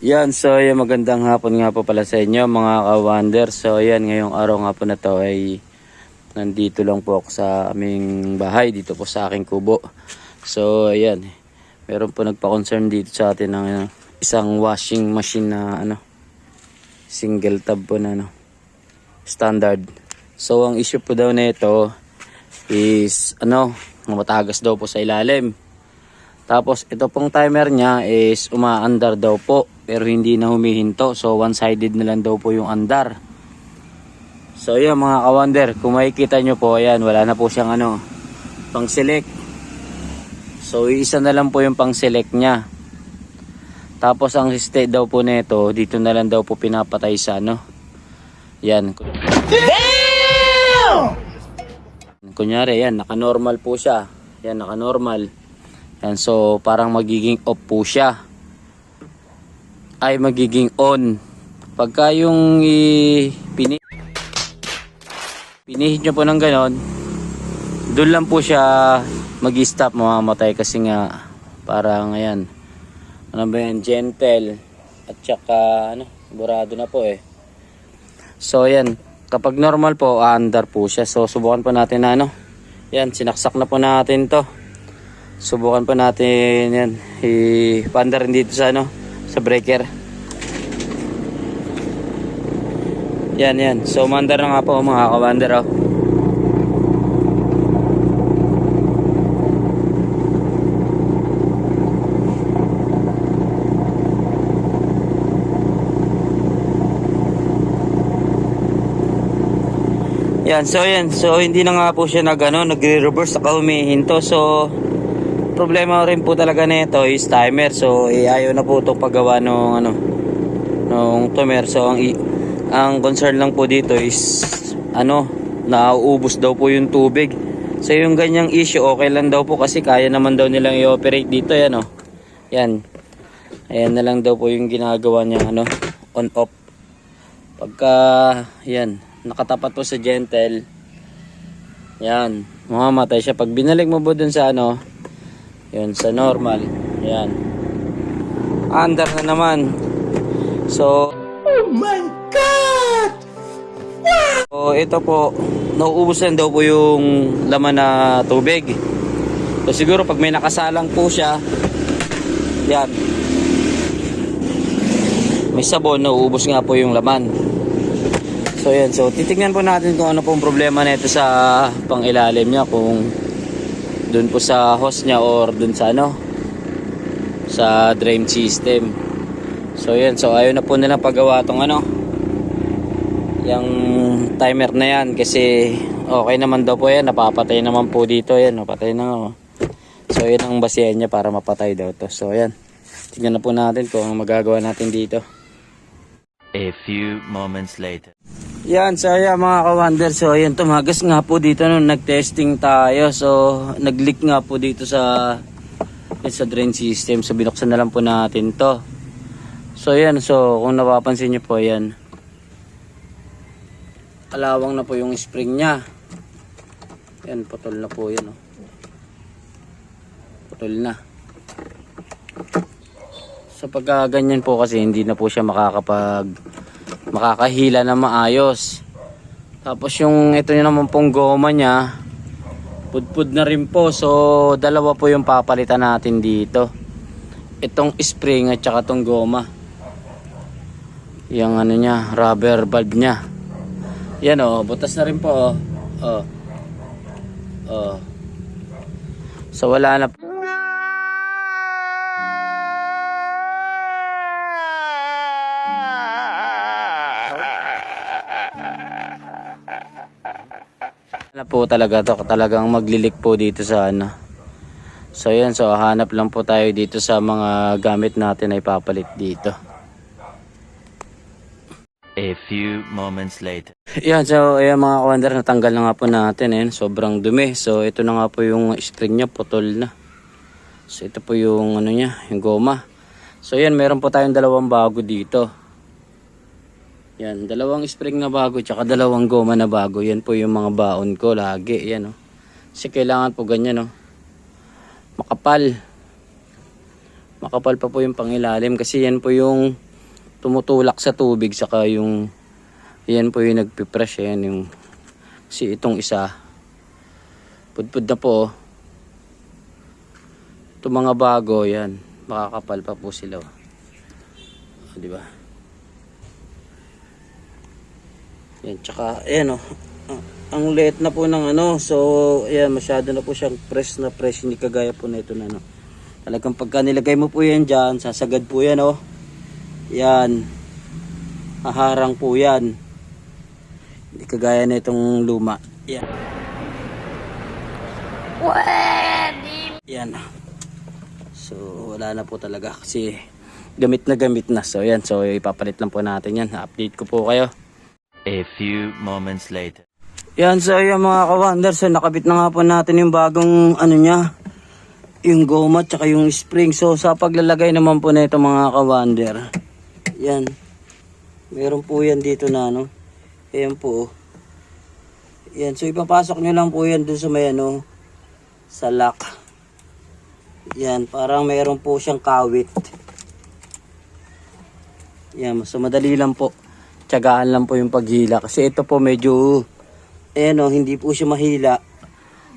Yan, so yan, magandang hapon nga po pala sa inyo mga ka-wonder. So yan, ngayong araw nga po na to ay nandito lang po ako sa aming bahay, dito po sa aking kubo. So ayan, meron po nagpa-concern dito sa atin ng isang washing machine na single tab po na standard. So ang issue po daw nito is matagas daw po sa ilalim. Tapos ito pong timer niya is umaandar daw po pero hindi na humihinto. So one-sided na lang daw po yung andar. So yan mga ka-wonder, kung makikita nyo po, ayan, wala na po siyang pang select. So isa na lang po yung pang select niya. Tapos ang state daw po nito, dito na lang daw po pinapatay sa yan. Damn! Kunyari yan, naka-normal po siya. Yan, naka-normal. Yan, so parang magiging off po siya. Ay magiging on. Pagka yung pinihit nyo po ng ganon, doon lang po siya mag-stop, mamamatay kasi nga parang ayan. Ano ba yan? Gentle. At saka burado na po eh. So ayan, kapag normal po, aandar po siya. So subukan po natin na yan, sinaksak na po natin to. Subukan pa natin yan ipaandar rin dito sa sa breaker. Yan. So mandar na nga po mga ka-wonder Yan, so hindi na nga po siya nagre-reverse saka humihinto. So problema rin po talaga nito is timer. So ayaw na po itong paggawa nung timer. So ang concern lang po dito is nauubos daw po yung tubig. So yung ganyang issue okay lang daw po kasi kaya naman daw nilang i-operate dito yan Yan. Ayan na lang daw po yung ginagawa niya on off. Pagka yan nakatapat po sa gentle, yan, mamamatay siya. Pag binalik mo po dun sa yun, sa normal, yan, under na naman. So oh my god, wow! So ito po, nauubos lang daw po yung laman na tubig. So siguro pag may nakasalang po siya, yan, may sabon, nauubos nga po yung laman. So yan, so titignan po natin kung ano pong problema nito sa pangilalim niya, kung dun po sa hose niya or dun sa sa drain system. So yan, so ayaw na po nilang paggawa tong yung timer na yan kasi okay naman daw po yan, napapatay naman po dito yan, napatay na So yan ang basihan niya para mapatay daw to. So yan, tignan na po natin kung magagawa natin dito. A few moments later. Yan, so ayan mga ka-wonder, so ayan, tumagas nga po dito nung nag-testing tayo. So nag-leak nga po dito sa drain system. So binuksan na lang po natin to. So ayan, so kung napapansin nyo po, ayan, kalawang na po yung spring nya. Yan, putol na po yan putol na. So pagka ganyan po kasi hindi na po siya makakahila na maayos. Tapos yung ito nyo naman pong goma nya, pudpud na rin po. So dalawa po yung papalitan natin dito, itong spring at saka itong goma, yung nya, rubber valve nya. Yan butas na rin po So wala na po talaga to, talagang maglilik po dito sa So yan, so hanap lang po tayo dito sa mga gamit natin ay papalit dito. A few moments later. Yan, so ayan mga ka-wonder, natanggal na nga po natin sobrang dumi. So ito na nga po yung spring nya, putol na. So ito po yung nya, yung goma. So yan, meron po tayong dalawang bago dito. Yan, dalawang spring na bago tsaka dalawang goma na bago. Yan po yung mga baon ko lagi. Yan Kasi kailangan po ganyan makapal. Makapal pa po yung pangilalim kasi yan po yung tumutulak sa tubig, saka yung yan po yung nagpipress. Yan yung kasi itong isa pudpud na po. Itong mga bago yan, makakapal pa po sila. Di ba? Yan, tsaka ayan ang liit na po ng so ayan, masyado na po siyang press na press, hindi kagaya po na ito na talagang pagka nilagay mo po yan dyan, sasagad po yan yan, haharang po yan, hindi kagaya na itong luma. Yan, yan. So wala na po talaga kasi gamit na. So yan, so ipapalit lang po natin yan, update ko po kayo. A few moments later. Yan, so yan mga ka-wonder, so nakabit na nga po natin yung bagong niya, yung goma tsaka yung spring. So sa paglalagay naman po na ito mga ka-wonder, yan, meron po yan dito na ayan po. Yan, so ipapasok nyo lang po yan dun sa may sa lock. Yan, parang meron po siyang kawit. Yan, so madali lang po, tiyagaan lang po yung paghila kasi ito po medyo hindi po siya mahila,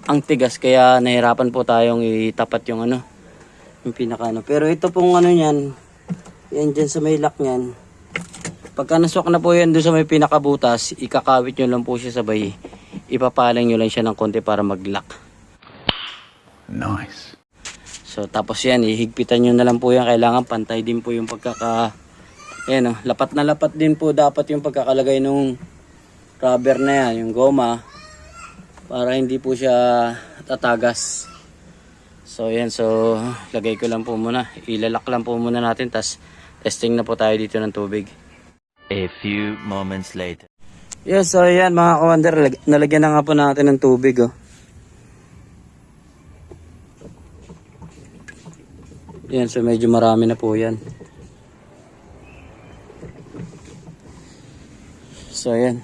ang tigas, kaya nahirapan po tayong itapat yung yung pinaka pero ito pong niyan, yan dyan sa may lock nyan, pagka naswak na po yan doon sa may pinakabutas, ikakawit nyo lang po siya sabay, ipapalang nyo lang siya ng konti para mag-lock. Nice. So tapos yan, ihigpitan nyo na lang po yan, kailangan pantay din po yung lapat na lapat din po dapat yung pagkakalagay nung rubber na yan, yung goma, para hindi po siya tatagas. So yan, so lagay ko lang po muna, ilalak lang po muna natin, tas testing na po tayo dito ng tubig. A few moments later. Yes, so yan mga ka-wonder, nalagyan na nga po natin ng tubig Yan, so medyo marami na po yan. So yan,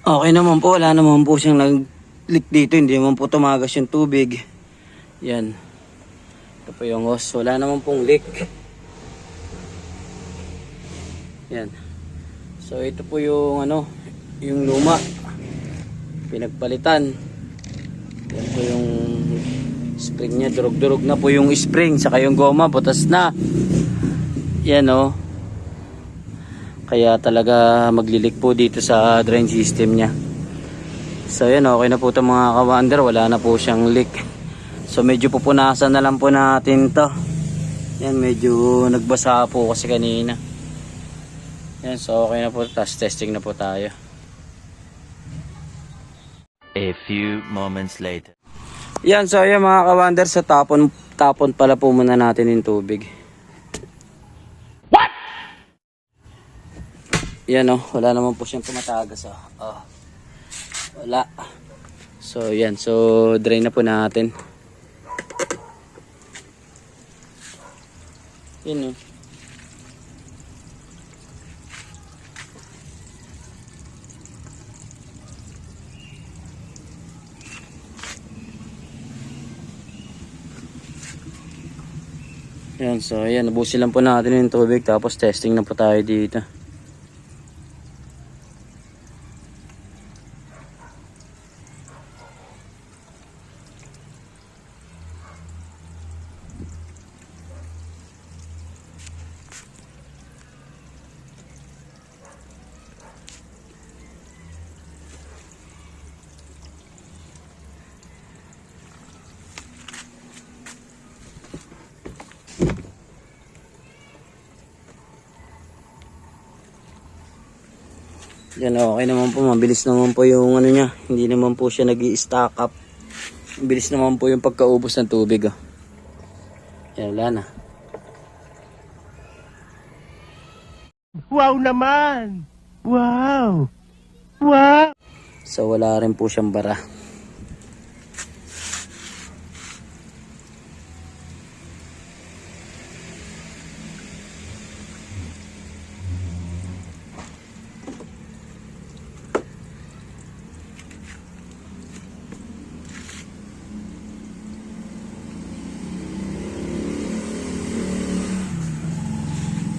okay naman po, wala naman po siyang nag-leak dito, hindi naman po tumagas yung tubig. Yan, ito po yung hose, wala naman pong leak. Yan, so ito po yung yung luma, pinagpalitan. Yan po yung spring nya, durog-durog na po yung spring, saka yung goma butas na. Yan kaya talaga maglilik po dito sa drain system nya. So yan, okay na po ito mga ka-wonder, wala na po siyang leak. So medyo pupunasan na lang po natin to. Yan, medyo nagbasa po kasi kanina. Yan, so okay na po, tapos testing na po tayo. A few moments later. Yan, so yan mga ka-wonder, sa tapon pala po muna natin yung tubig. Yan wala naman po siyang tumatagas wala. So yan, so drain na po natin. Yan Yan, so yan, nabusin lang po natin yung tubig, tapos testing na po tayo dito. Yan, okay naman po, mabilis naman po yung niya, hindi naman po siya nag-i-stack up. Mabilis naman po yung pagkaubos ng tubig Yan, wala na. Wow naman! Wow! Wow! So wala rin po siyang bara.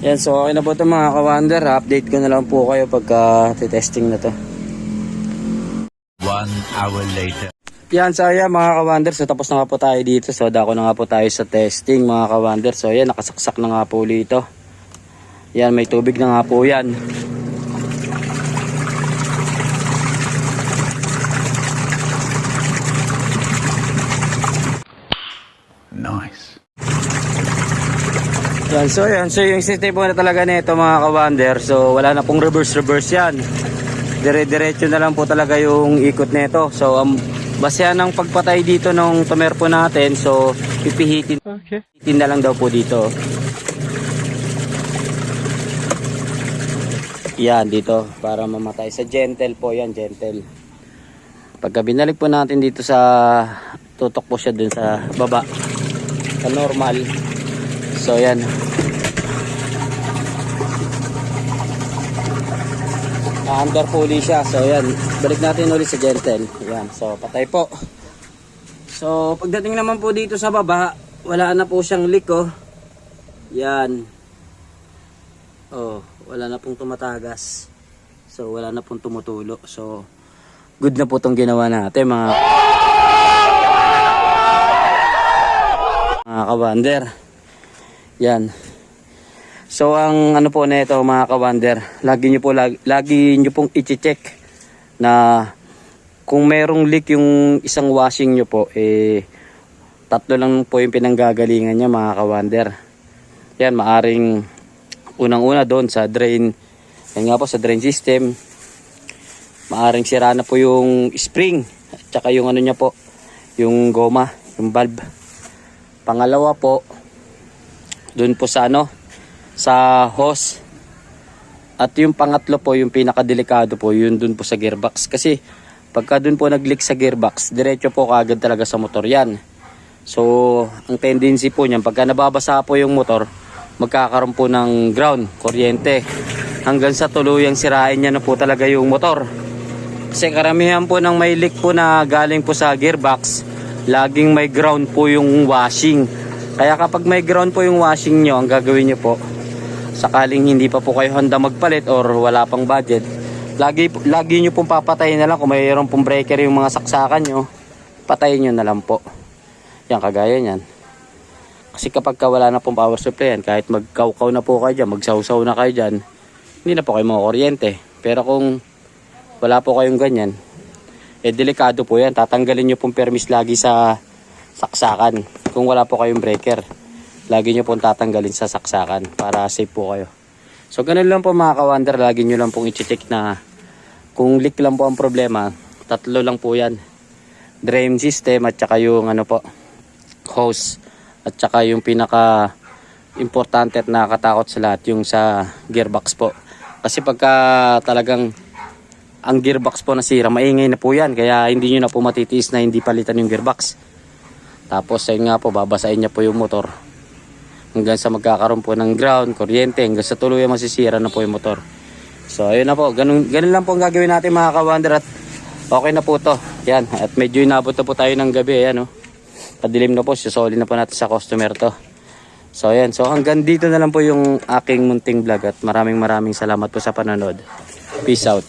Yan, so okay na po ito mga ka-wonder. Update ko na lang po kayo pagka testing na to. 1 hour later. Yan, so ayan mga ka-wonder, so tapos na nga po tayo dito. So dako na nga po tayo sa testing mga ka-wonder. So ayan, nakasaksak na nga po dito. Yan, may tubig na nga po yan. Nice. Yan, so yung system po na talaga nito mga ka-wonder. So wala na pong reverse yan. Dire-diretso na lang po talaga yung ikot nito. So basehan ng pagpatay dito ng tumer po natin, so pipihitin na lang daw po dito. Yan dito para mamatay sa gentle po yan, gentle. Pagka binalik po natin dito sa tutok po siya dun sa baba sa normal. So yan. Under pulley siya. So yan, balik natin ulit sa gentle. Yan, so patay po. So pagdating naman po dito sa baba, wala na po siyang leak oh. Yan. Oh, wala na pong tumatagas. So wala na pong tumutulo. So good na po itong ginawa natin mga ka-wonder. Yan. So ang ano po nito mga ka-wonder, lagi nyo pong i-check na kung merong leak yung isang washing nyo po, tatlo lang po yung pinanggagalingan niya mga ka-wonder. Yan, maaring unang-una doon sa drain, yan nga po sa drain system, maaring sira na po yung spring at saka yung ano niya po, yung goma, yung valve. Pangalawa po, doon po sa ano, sa hose. At yung pangatlo po, yung pinakadelikado po, yun dun po sa gearbox. Kasi pagka dun po nag-leak sa gearbox, diretso po kaagad talaga sa motor yan. So ang tendency po niyan, pagka nababasa po yung motor, magkakaroon po ng ground, kuryente, hanggang sa tuluyang sirain niya na po talaga yung motor. Kasi karamihan po ng may leak po na galing po sa gearbox, laging may ground po yung washing. Kaya kapag may ground po yung washing nyo, ang gagawin nyo po, sakaling hindi pa po kayo handa magpalit or wala pang budget, lagi nyo pong papatayin na lang. Kung mayroon pong breaker yung mga saksakan nyo, patayin nyo na lang po. Yan, kagaya nyan. Kasi kapag wala na pong power supply yan, kahit magkaukaw na po kayo dyan, magsawsaw na kayo dyan, hindi na po kayo makakuryente. Pero kung wala po kayong ganyan, delikado po yan. Tatanggalin nyo pong permis lagi sa saksakan. Kung wala po kayong breaker, lagi nyo pong tatanggalin sa saksakan para safe po kayo. So ganun lang po mga ka-wonder, lagi nyo lang pong i-check na kung leak lang po ang problema, tatlo lang po yan. Drain system at saka yung ano po, hose, at saka yung pinaka importante at nakakatakot sa lahat, yung sa gearbox po. Kasi pagka talagang ang gearbox po nasira, maingay na po yan, kaya hindi nyo na po matitiis na hindi palitan yung gearbox. Tapos ayun nga po, babasahin niya po yung motor hanggang sa magkakaroon po ng ground, kuryente, hanggang sa tuluyan masisira na po yung motor. So ayun na po, ganun lang po ang gagawin natin mga ka-wonder, at okay na po to. Yan, at medyo inabot na po tayo ng gabi. Ayan, oh. Padilim na po, susoli na po natin sa customer to. So ayan, so hanggang dito na lang po yung aking munting vlog, at maraming salamat po sa panonood. Peace out.